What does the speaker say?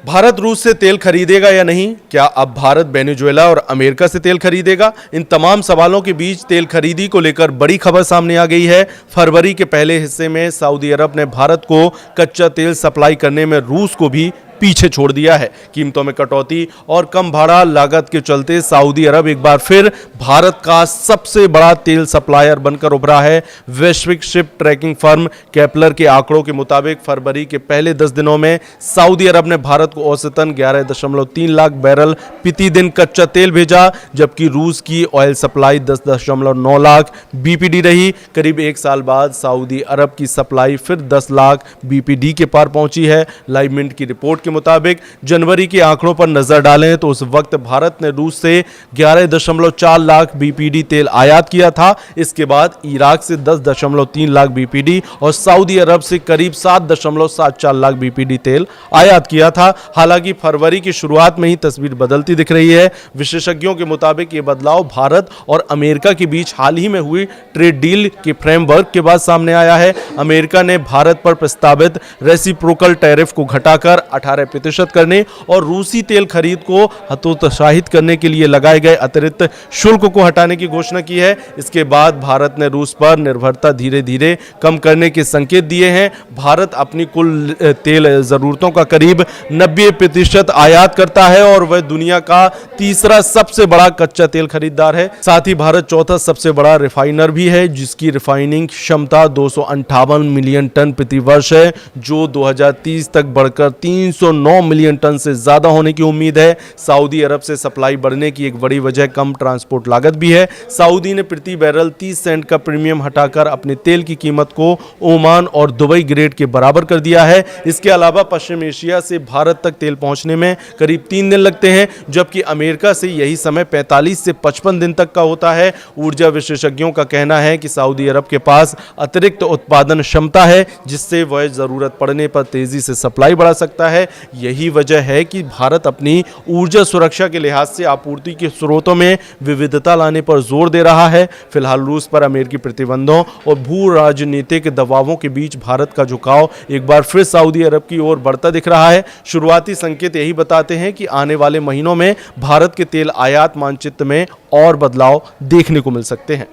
भारत रूस से तेल खरीदेगा या नहीं? क्या अब भारत वेनेजुएला और अमेरिका से तेल खरीदेगा? इन तमाम सवालों के बीच तेल खरीदी को लेकर बड़ी खबर सामने आ गई है। फरवरी के पहले हिस्से में सऊदी अरब ने भारत को कच्चा तेल सप्लाई करने में रूस को भी पीछे छोड़ दिया है। कीमतों में कटौती और कम भाड़ा लागत के चलते सऊदी अरब एक बार फिर भारत का सबसे बड़ा तेल सप्लायर बनकर उभरा है। वैश्विक शिप ट्रैकिंग फर्म केपलर के आंकड़ों के मुताबिक फरवरी के पहले 10 दिनों में सऊदी अरब ने भारत को औसतन 11.3 लाख बैरल प्रति दिन कच्चा तेल भेजा, जबकि रूस की ऑयल सप्लाई 10.9 लाख बीपीडी रही। करीब एक साल बाद सऊदी अरब की सप्लाई फिर 10 लाख बीपीडी के पार पहुंची है। लाइव मिंट की रिपोर्ट के मुताबिक जनवरी के आंकड़ों पर नजर डालें तो उस वक्त भारत ने रूस से 11.4 लाख बीपीडी तेल आयात किया था। इसके बाद इराक से 10.3 लाख बीपीडी और सऊदी अरब से करीब 7.74 लाख बीपीडी तेल आयात किया था। हालांकि फरवरी की शुरुआत में ही तस्वीर बदलती दिख रही है। विशेषज्ञों के मुताबिक यह बदलाव भारत और अमेरिका के बीच हाल ही में हुई ट्रेड डील के फ्रेमवर्क के बाद सामने आया है। अमेरिका ने भारत पर प्रस्तावित रेसिप्रोकल टैरिफ को घटाकर 18% करने और रूसी तेल खरीद को हतोत्साहित करने के लिए लगाए गए अतिरिक्त शुल्क को हटाने की घोषणा की है। इसके बाद भारत ने रूस पर निर्भरता धीरे धीरे कम करने के संकेत दिए हैं। भारत अपनी कुल तेल जरूरतों का करीब 90% आयात करता है और वह दुनिया का तीसरा सबसे बड़ा कच्चा तेल खरीदार है। साथ ही भारत चौथा सबसे बड़ा रिफाइनर भी है, जिसकी रिफाइनिंग क्षमता 258 मिलियन टन प्रति वर्ष है, जो 2030 तक बढ़कर 309 मिलियन टन से ज्यादा होने की उम्मीद है। सऊदी अरब से सप्लाई बढ़ने की एक बड़ी वजह कम ट्रांसपोर्ट लागत भी है। सऊदी ने प्रति बैरल 30 सेंट का प्रीमियम हटाकर अपने तेल की कीमत को ओमान और दुबई ग्रेड के बराबर कर दिया है। इसके अलावा पश्चिम एशिया से भारत तक तेल पहुंचने में करीब 3 दिन लगते हैं, जबकि अमेरिका से यही समय 45 से 55 दिन तक का होता है। ऊर्जा विशेषज्ञों का कहना है कि सऊदी अरब के पास अतिरिक्त उत्पादन क्षमता है, जिससे वह जरूरत पड़ने पर तेजी से सप्लाई बढ़ा सकता है। यही वजह है कि भारत अपनी ऊर्जा सुरक्षा के लिहाज से आपूर्ति के स्रोतों में विविधता लाने पर जोर दे रहा है। फिलहाल रूस पर अमेरिकी प्रतिबंधों और भू राजनीतिक दबावों के बीच भारत का झुकाव एक बार फिर सऊदी अरब की ओर बढ़ता दिख रहा है। शुरुआती संकेत यही बताते हैं कि आने वाले महीनों में भारत के तेल आयात मानचित्र में और बदलाव देखने को मिल सकते हैं।